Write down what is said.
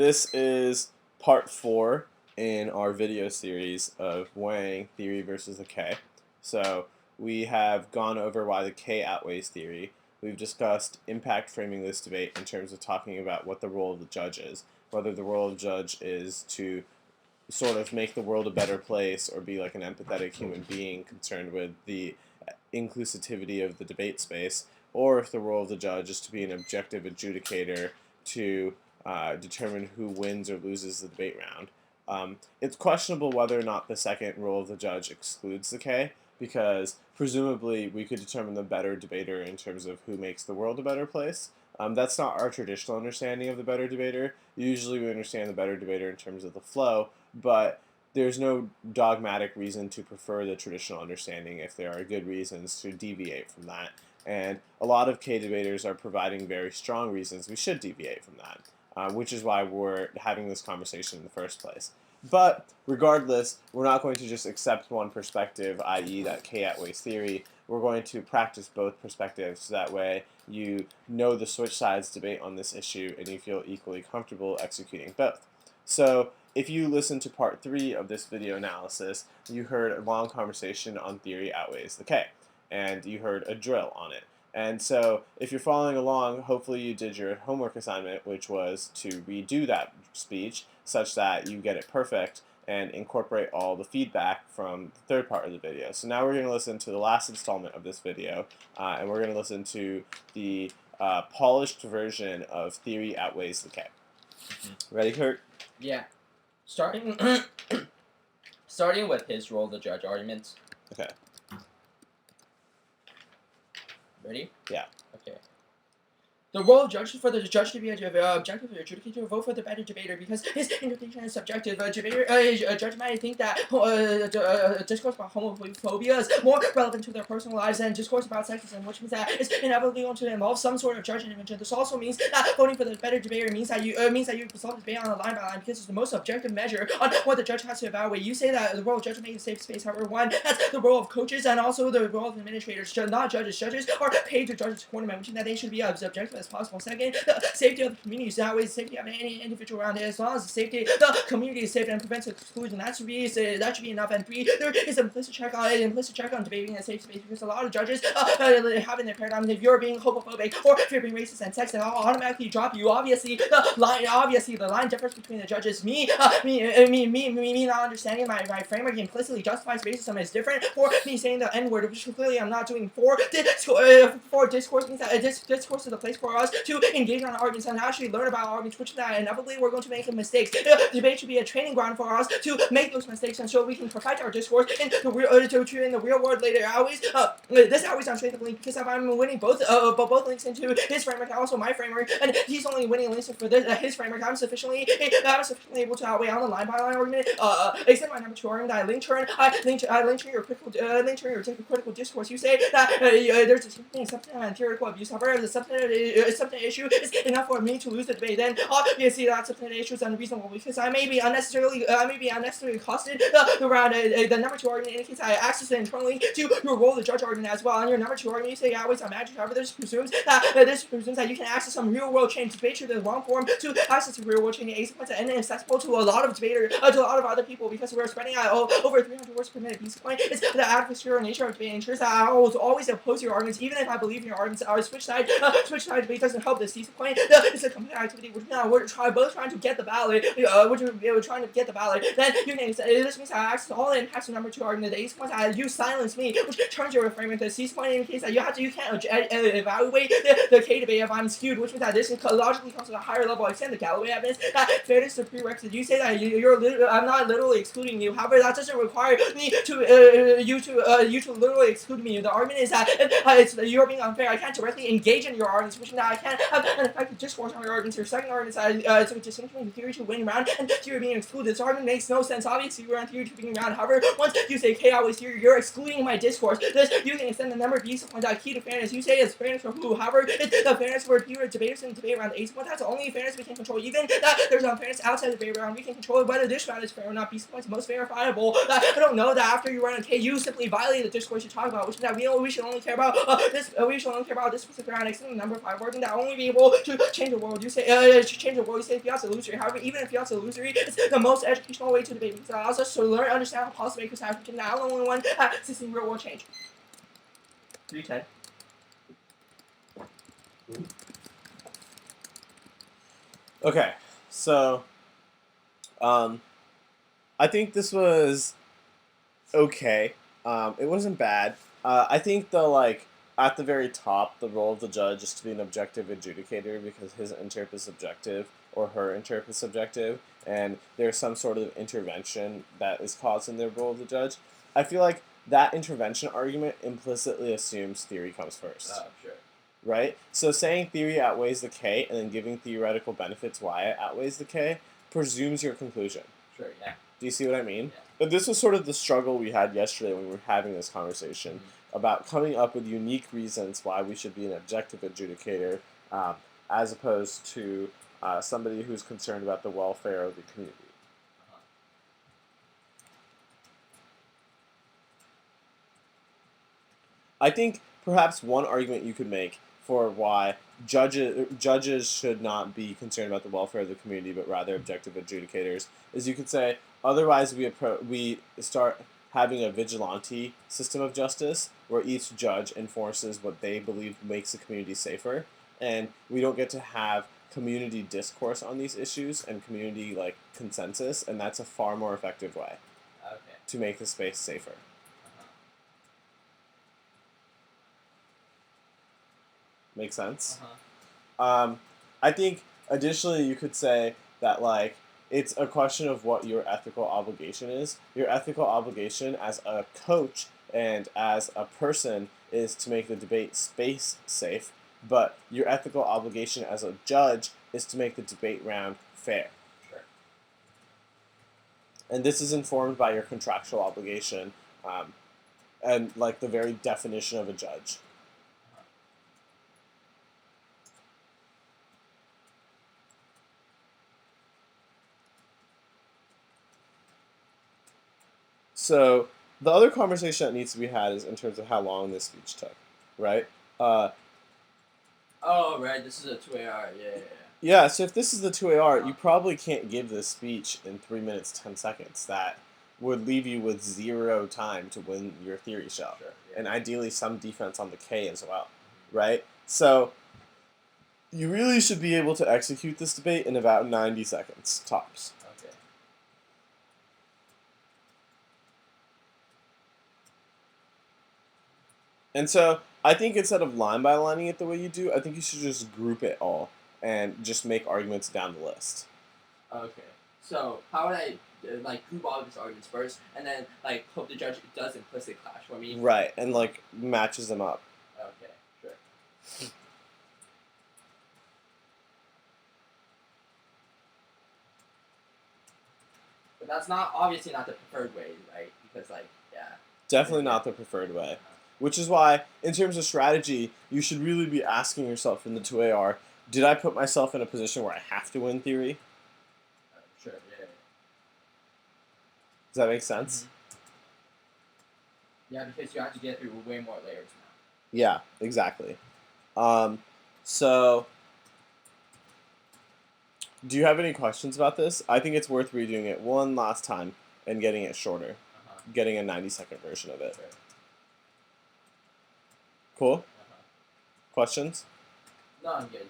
This is part 4 in our video series of weighing theory versus the K. So we have gone over why the K outweighs theory. We've discussed impact framing this debate in terms of talking about what the role of the judge is, whether the role of the judge is to sort of make the world a better place or be like an empathetic human being concerned with the inclusivity of the debate space, or if the role of the judge is to be an objective adjudicator to determine who wins or loses the debate round. It's questionable whether or not the second role of the judge excludes the K, because presumably we could determine the better debater in terms of who makes the world a better place. That's not our traditional understanding of the better debater. Usually we understand the better debater in terms of the flow, but there's no dogmatic reason to prefer the traditional understanding if there are good reasons to deviate from that. And a lot of K debaters are providing very strong reasons we should deviate from that, which is why we're having this conversation in the first place. But regardless, we're not going to just accept one perspective, i.e. that K outweighs theory. We're going to practice both perspectives so that way you know the switch sides debate on this issue and you feel equally comfortable executing both. So if you listen to part 3 of this video analysis, you heard a long conversation on theory outweighs the K, and you heard a drill on it. And so if you're following along, hopefully you did your homework assignment, which was to redo that speech such that you get it perfect and incorporate all the feedback from the third part of the video. So now we're going to listen to the last installment of this video, and we're going to listen to the polished version of theory outweighs the K. Ready, Kurt? Yeah. Starting with his role of the judge argument. Okay. Ready? Yeah. Okay. The role of judge is for the judge to be objective adjudicator, vote for the better debater because his interpretation is subjective. A judge might think that discourse about homophobia is more relevant to their personal lives than discourse about sexism, which means that it's inevitably going to involve some sort of judge intervention. This also means that voting for the better debater means that you resolve the debate on a line by line because it's the most objective measure on what the judge has to evaluate. You say that the role of judge makes a safe space. However, one, that's the role of coaches and also the role of administrators, not judges. Judges are paid to judge the tournament, which means that they should be objective as possible. Second, the safety of the community is outweighs the safety of any individual around it. As long as the community is safe and prevents exclusion, that should be enough. And three, there is an implicit check on debating a safe space because a lot of judges have in their paradigm if you're being homophobic or if you're being racist and sexist, I'll automatically drop you. Obviously, the line difference between the judges. Me not understanding my framework implicitly justifies racism is different for me saying the N-word, which clearly I'm not doing. For discourse means that discourse is the place for us to engage on arguments and actually learn about arguments, which that inevitably we're going to make mistakes. Debate should be a training ground for us to make those mistakes, and so we can perfect our discourse in the real world later. This always sounds straightforward because if I'm winning both links into his framework and also my framework, and he's only winning links for his framework, I'm sufficiently able to outweigh on the line by line argument. Except my number 2 argument, I link turn your critical discourse. You say that there's a substantive and theoretical abuse. However, the substantive issue is enough for me to lose the debate. Then obviously that substantive issue is unreasonable because I may be unnecessarily costed. The number 2 argument indicates I access internally to your role the judge argument as well. On your number 2 argument, you say always on magic. However, this presumes that you can access some real world change. Debate should the long form to access the real world change asynchronous and inaccessible to a lot of debaters, to a lot of other people because we're spreading out over 300 words per minute. Piece of point is the adversarial nature of debate ensures that I will always oppose your arguments, even if I believe in your arguments. Our switch side debate doesn't help this. Piece of point it's a complete activity. We're both trying to get the ballot. We're trying to get the ballot. Then you can. This means I access all the impacts of number 2 argument. The asynchronous point you silence me, which turns your framework. The C point indicates that you can't evaluate the K debate if I'm skewed, which means that this logically comes to a higher level. I extend the Galloway evidence that fairness is a prerequisite. You say that I'm not literally excluding you. However, that doesn't require me to you to literally exclude me. The argument is that you're being unfair. I can't directly engage in your arguments, which means that I can't have an effective discourse on your arguments. Your second argument is it's distinctly theory to win round and theory being excluded. This argument makes no sense. Obviously, you're on theory to win round. However, once you say K always theory, you're excluding my discourse. You can extend the number of these points key to fairness. You say it's fairness for who? However, it's the fairness for pure debaters in debate round. The ace point that's the only fairness we can control. Even there's unfairness outside the debate round, we can control whether this round is fair or not. These points most verifiable. I don't know that after you run a K, you simply violate the discourse you talk about, which is that we should only care about this specific round. Extend the number of 5 words arguing that only be able to change the world. You say change the world. You say fiat's illusory. However, even if fiat's illusory, it's the most educational way to debate because it allows us to learn and understand how policymakers have been now the only one assisting real world change. 310. Okay, so I think this was okay. It wasn't bad. I think at the very top, the role of the judge is to be an objective adjudicator because his interp is subjective or her interp is subjective, and there's some sort of intervention that is caused in the role of the judge. I feel like that intervention argument implicitly assumes theory comes first. Sure. Right? So saying theory outweighs the K and then giving theoretical benefits why it outweighs the K presumes your conclusion. Sure, yeah. Do you see what I mean? Yeah. But this was sort of the struggle we had yesterday when we were having this conversation about coming up with unique reasons why we should be an objective adjudicator as opposed to somebody who's concerned about the welfare of the community. I think perhaps one argument you could make for why judges should not be concerned about the welfare of the community, but rather objective adjudicators, is you could say otherwise we start having a vigilante system of justice where each judge enforces what they believe makes the community safer, and we don't get to have community discourse on these issues and community consensus, and that's a far more effective way to make the space safer. Make sense? I think additionally you could say that it's a question of what your ethical obligation is. Your ethical obligation as a coach and as a person is to make the debate space safe, but your ethical obligation as a judge is to make the debate round fair. Sure. And this is informed by your contractual obligation and the very definition of a judge. So the other conversation that needs to be had is in terms of how long this speech took, right? Right. This is a 2AR. Yeah. Yeah. So if this is the 2AR, you probably can't give this speech in 3 minutes 10 seconds. That would leave you with 0 time to win your theory shell, and ideally some defense on the K as well, right? So you really should be able to execute this debate in about 90 seconds tops. And so I think instead of line by lining it the way you do, I think you should just group it all and just make arguments down the list. Okay. So how would I group all of these arguments first, and then hope the judge does implicit clash for me? Right, and matches them up. Okay, sure. But that's obviously not the preferred way, right? Because Definitely not the preferred way. Which is why, in terms of strategy, you should really be asking yourself in the 2AR, did I put myself in a position where I have to win theory? Sure, yeah. Does that make sense? Yeah, because you have to get through way more layers now. Yeah, exactly. So, do you have any questions about this? I think it's worth redoing it one last time and getting it shorter. Getting a 90-second version of it. Sure. Cool? Questions? No, I'm good.